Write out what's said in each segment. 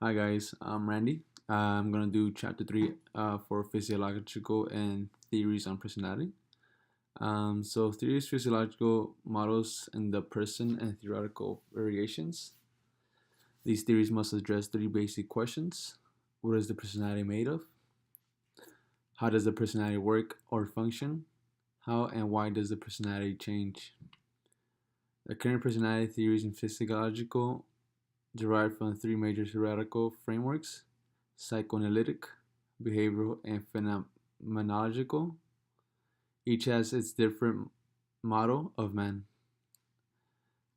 Hi guys, I'm Randy. I'm gonna do chapter three for physiological and theories on personality. So theories, physiological models in the person, and theoretical variations. These theories must address three basic questions: What is the personality made of? How does the personality work or function? How and why does the personality change? The current personality theories in physiological derived from three major theoretical frameworks: psychoanalytic, behavioral, and phenomenological. Each has its different model of man.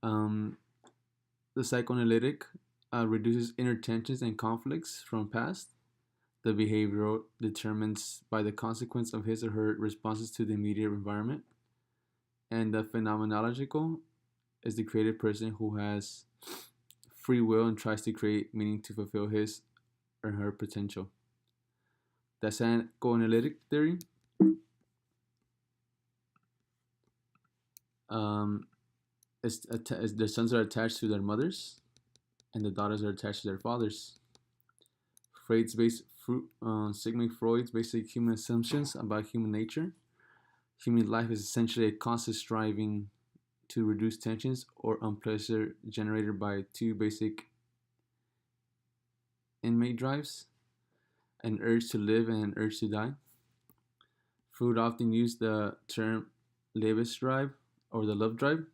Um, the psychoanalytic reduces inner tensions and conflicts from past. The behavioral determines by the consequence of his or her responses to the immediate environment. And the phenomenological is the creative person who has free will and tries to create meaning to fulfill his or her potential. The psychoanalytic theory um, is the sons are attached to their mothers and the daughters are attached to their fathers. Sigmund Freud's basic human assumptions about human nature. Human life is essentially a constant striving to reduce tensions or unpleasure generated by two basic inmate drives: an urge to live and an urge to die. Freud often used the term Lebensdrive or the love drive.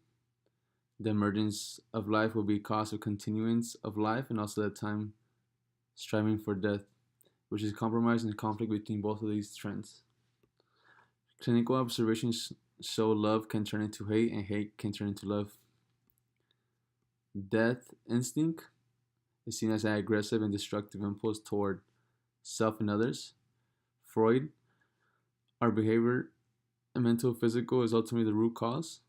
The emergence of life will be cause of continuance of life and also the time striving for death, which is compromise and conflict between both of these trends. Clinical observations show love can turn into hate and hate can turn into love. Death instinct is seen as an aggressive and destructive impulse toward self and others. Freud, our behavior, mental, physical, is ultimately the root cause.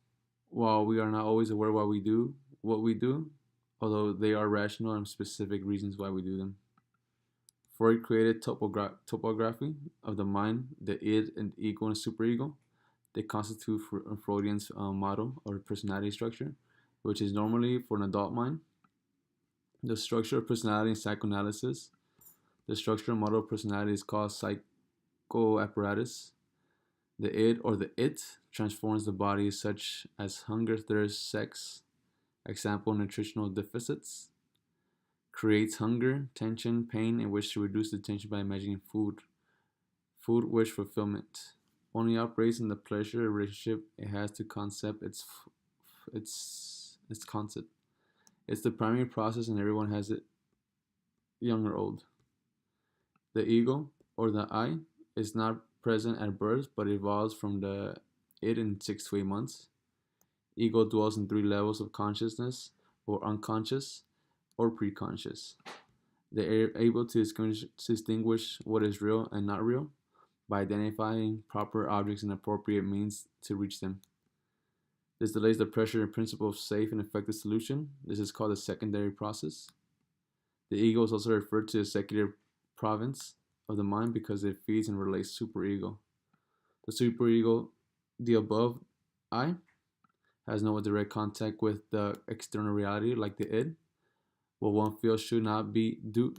While we are not always aware why we do what we do, although they are rational and specific reasons why we do them. Freud created topography of the mind, the id and ego and superego. They constitute Freudian's model or personality structure, which is normally for an adult mind. The structure of personality in psychoanalysis. The structure and model of personality is called psychoapparatus. The id or the it transforms the body such as hunger, thirst, sex, example nutritional deficits, creates hunger, tension, pain, and wish to reduce the tension by imagining food. Food wish fulfillment. Only operates in the pleasure relationship it has to concept its concept. It's the primary process and everyone has it, young or old. The ego or the I is not present at birth but evolves from the it in 6 to 8 months. Ego dwells in three levels of consciousness, or unconscious, or preconscious. They are able to distinguish what is real and not real by identifying proper objects and appropriate means to reach them. This delays the pressure and principle of safe and effective solution. This is called the secondary process. The ego is also referred to as executive province of the mind because it feeds and relates superego. The superego, the above I, has no direct contact with the external reality like the id. What one feels should not be do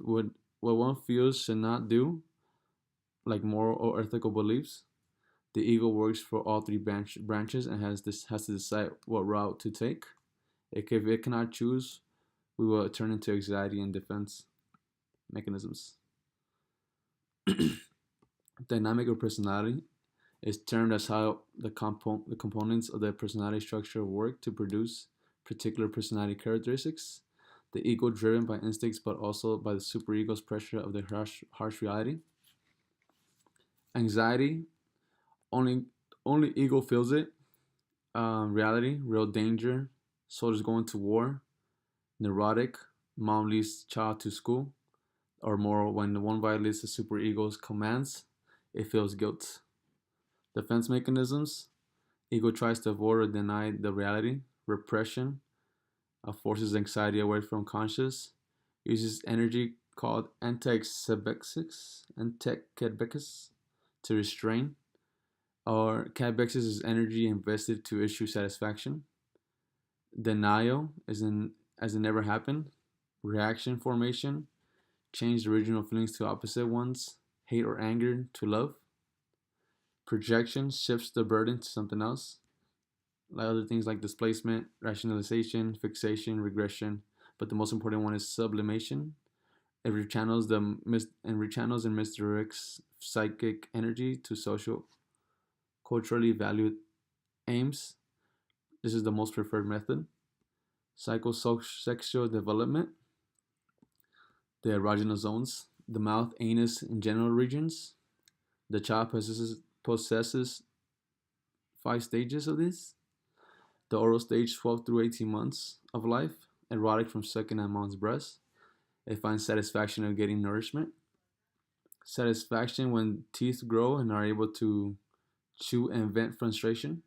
what one feels should not do, like moral or ethical beliefs. The ego works for all three branches and has to decide what route to take. If it cannot choose, we will turn into anxiety and defense mechanisms. Dynamic of personality is termed as how the components of the personality structure work to produce particular personality characteristics. The ego driven by instincts but also by the superego's pressure of the harsh reality. Anxiety, only only ego feels it. Reality, real danger, soldiers going to war. Neurotic, mom leaves child to school. Or moral, when one violates the superego's commands, it feels guilt. Defense mechanisms, ego tries to avoid or deny the reality. Repression forces anxiety away from conscious. Uses energy called anti-cadbexis to restrain. Or cadbexis is energy invested to issue satisfaction. Denial is as it never happened. Reaction formation change the original feelings to opposite ones, hate or anger to love. Projection shifts the burden to something else, like other things like displacement, rationalization, fixation, regression. But the most important one is sublimation. It rechannels and misdirects psychic energy to social, culturally valued aims. This is the most preferred method. Psychosexual development, the erogenous zones, the mouth, anus, and genital regions. The child possesses 5 stages of this. The oral stage, 12 through 18 months of life, erotic from sucking at mom's breast. It finds satisfaction of getting nourishment. Satisfaction when teeth grow and are able to chew and vent frustration.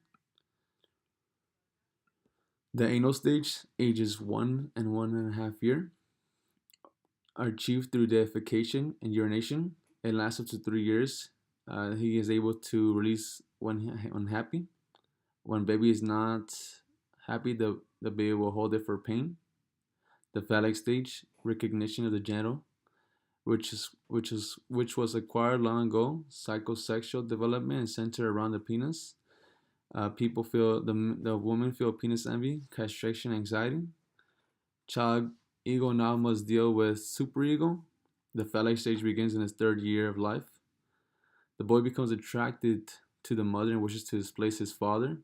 The anal stage, ages 1 and 1.5 years, are achieved through deification and urination. It lasts up to 3 years. He is able to release when unhappy. When baby is not happy, the baby will hold it for pain. The phallic stage, recognition of the genital, which was acquired long ago. Psychosexual development is centered around the penis. People feel the women feel penis envy, castration, anxiety. Child ego now must deal with superego. The phallic stage begins in his 3rd year of life. The boy becomes attracted to the mother and wishes to displace his father.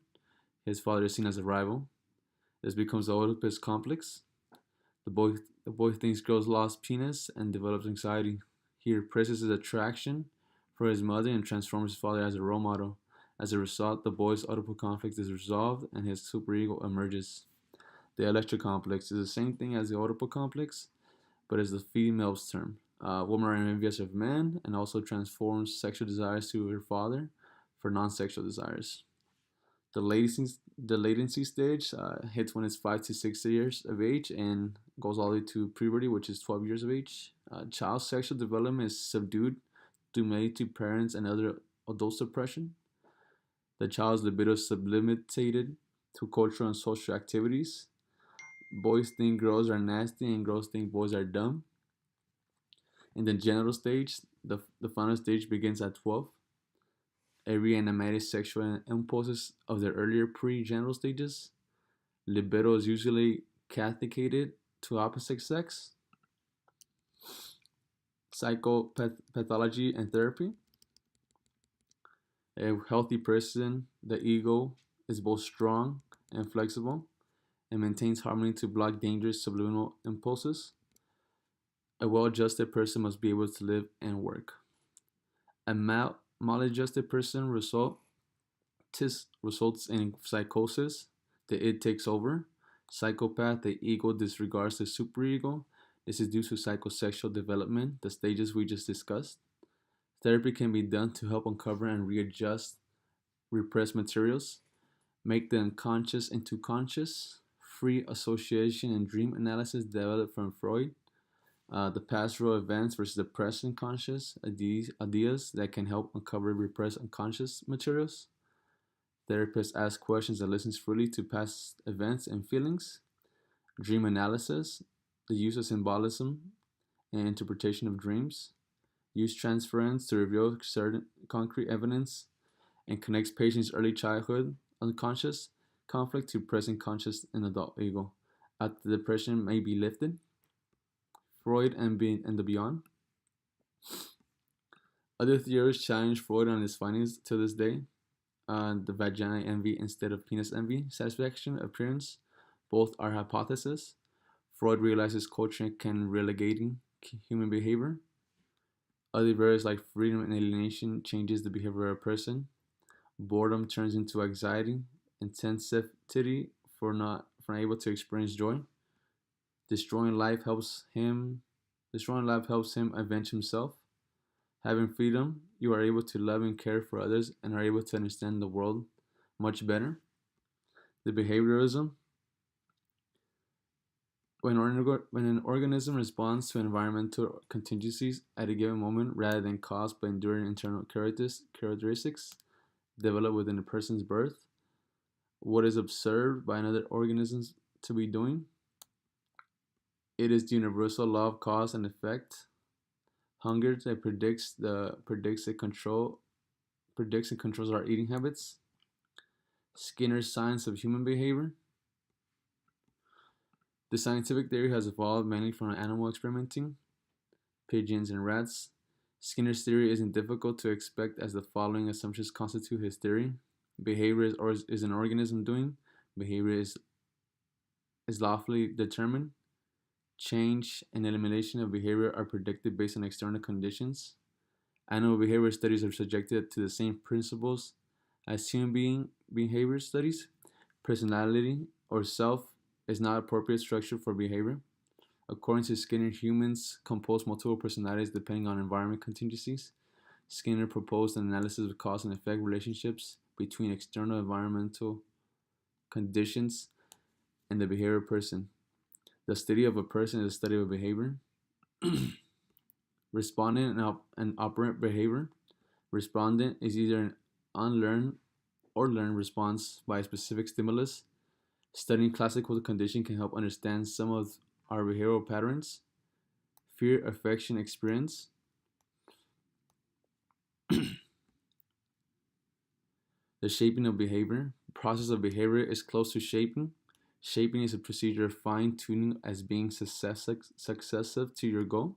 His father is seen as a rival. This becomes the Oedipus complex. The boy thinks girls lost penis and develops anxiety. He represses his attraction for his mother and transforms his father as a role model. As a result, the boy's Oedipal complex is resolved and his superego emerges. The Electra complex is the same thing as the Oedipal complex, but is the female's term. Women are envious of men and also transforms sexual desires to her father for non-sexual desires. The latency stage hits when it's 5 to 6 years of age and goes all the way to puberty, which is 12 years of age. Child sexual development is subdued due mainly to parents and other adult suppression. The child's libido is sublimated to cultural and social activities. Boys think girls are nasty and girls think boys are dumb. In the genital stage, the final stage begins at 12. Every animated sexual impulses of the earlier pre-genital stages. Libido is usually catholicated to opposite sex. Psychopathology and therapy. A healthy person, the ego is both strong and flexible and maintains harmony to block dangerous subliminal impulses. A well-adjusted person must be able to live and work. A maladjusted person results in psychosis. The id takes over. Psychopath, the ego disregards the superego. This is due to psychosexual development, the stages we just discussed. Therapy can be done to help uncover and readjust repressed materials, make the unconscious into conscious. Free association and dream analysis developed from Freud. The past real events versus the present conscious ideas that can help uncover repressed unconscious materials. Therapists ask questions that listens freely to past events and feelings. Dream analysis, the use of symbolism and interpretation of dreams. Use transference to reveal certain concrete evidence and connects patients' early childhood unconscious conflict to present conscious and adult ego. After depression may be lifted. Freud and the beyond. Other theories challenge Freud on his findings to this day. The vagina envy instead of penis envy, satisfaction, appearance, both are hypotheses. Freud realizes culture can regulating human behavior. Other variables like freedom and alienation changes the behavior of a person. Boredom turns into anxiety, intensity for not able to experience joy. Destroying life helps him avenge himself. Having freedom, you are able to love and care for others and are able to understand the world much better. The behavioralism, when an organism responds to environmental contingencies at a given moment rather than caused by enduring internal characteristics developed within a person's birth, what is observed by another organism to be doing? It is the universal law of cause and effect. Hunger that predicts and controls our eating habits. Skinner's science of human behavior. The scientific theory has evolved mainly from animal experimenting, pigeons and rats. Skinner's theory isn't difficult to expect as the following assumptions constitute his theory. Behavior is an organism doing. Behavior is lawfully determined. Change and elimination of behavior are predicted based on external conditions. Animal behavior studies are subjected to the same principles as human behavior studies. Personality or self is not appropriate structure for behavior. According to Skinner, humans compose multiple personalities depending on environment contingencies. Skinner proposed an analysis of cause and effect relationships between external environmental conditions and the behavior person. The study of a person is a study of behavior. Respondent and operant behavior. Respondent is either an unlearned or learned response by a specific stimulus. Studying classical condition can help understand some of our behavioral patterns. Fear, affection, experience. The shaping of behavior. The process of behavior is close to shaping. Shaping is a procedure of fine-tuning as being successive to your goal.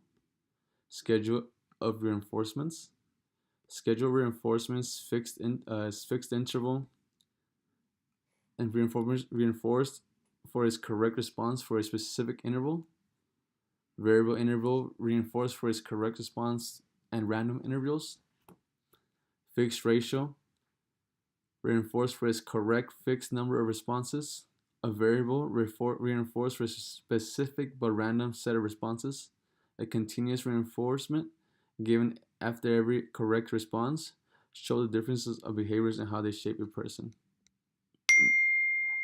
Schedule of reinforcements. Schedule reinforcements fixed interval and reinforced for its correct response for a specific interval. Variable interval reinforced for its correct response and random intervals. Fixed ratio reinforced for its correct fixed number of responses. A variable reinforced for a specific but random set of responses. A continuous reinforcement given after every correct response show the differences of behaviors and how they shape a person.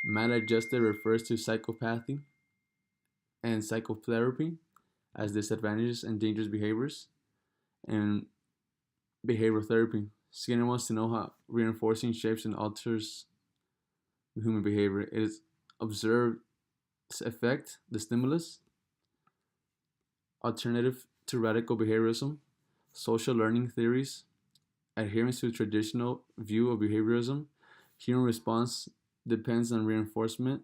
Maladjusted refers to psychopathy and psychotherapy as disadvantages and dangerous behaviors, and behavioral therapy. Skinner wants to know how reinforcing shapes and alters human behavior. It is observed effect, the stimulus, alternative to radical behaviorism, social learning theories, adherence to a traditional view of behaviorism. Human response depends on reinforcement,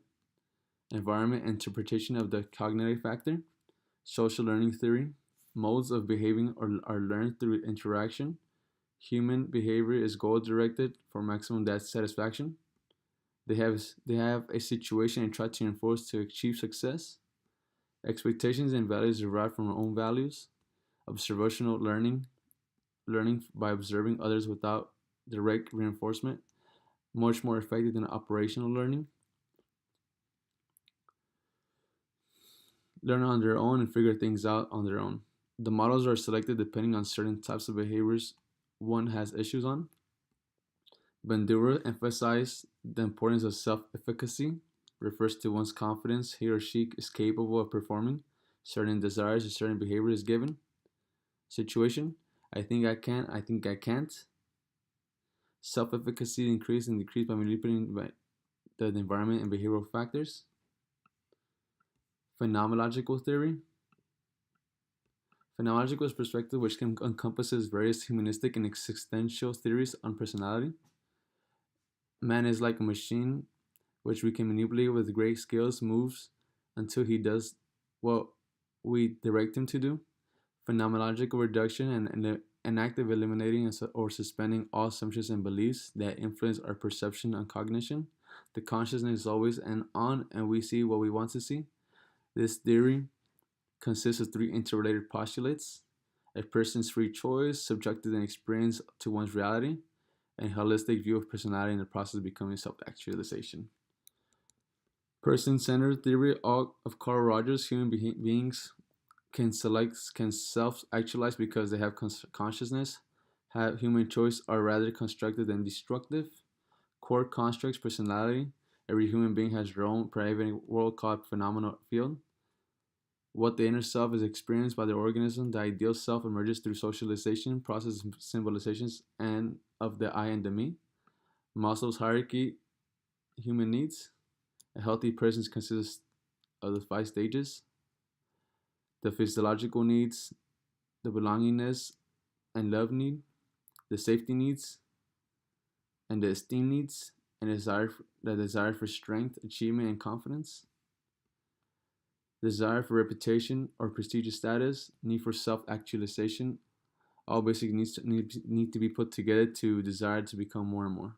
environment, interpretation of the cognitive factor. Social learning theory, modes of behaving are learned through interaction. Human behavior is goal directed for maximum satisfaction. They have a situation and try to enforce to achieve success. Expectations and values derived from our own values. Observational learning by observing others without direct reinforcement, much more effective than operational learning. Learn on their own and figure things out on their own. The models are selected depending on certain types of behaviors one has issues on. Bandura emphasized the importance of self-efficacy, refers to one's confidence he or she is capable of performing certain desires or certain behavior is given. Situation, I think I can, I think I can't. Self-efficacy increased and decreased by manipulating by the environment and behavioral factors. Phenomenological theory. Phenomenological is perspective which encompasses various humanistic and existential theories on personality. Man is like a machine which we can manipulate with great skills, moves until he does what we direct him to do. Phenomenological reduction and an act of eliminating or suspending all assumptions and beliefs that influence our perception and cognition. The consciousness is always on, and we see what we want to see. This theory consists of three interrelated postulates: a person's free choice, subjective and experience to one's reality, and holistic view of personality in the process of becoming self-actualization. Person-centered theory of Carl Rogers: human beings can self-actualize because they have consciousness. Have human choice are rather constructive than destructive. Core constructs personality. Every human being has their own private world called phenomenal field. What the inner self is experienced by the organism, the ideal self emerges through socialization, process symbolizations, and of the I and the me. Maslow's hierarchy, human needs. A healthy person consists of the 5 stages. The physiological needs, the belongingness and love need, the safety needs, and the esteem needs, and the desire for strength, achievement, and confidence, desire for reputation or prestigious status, need for self-actualization, all basic needs need to be put together to desire to become more and more.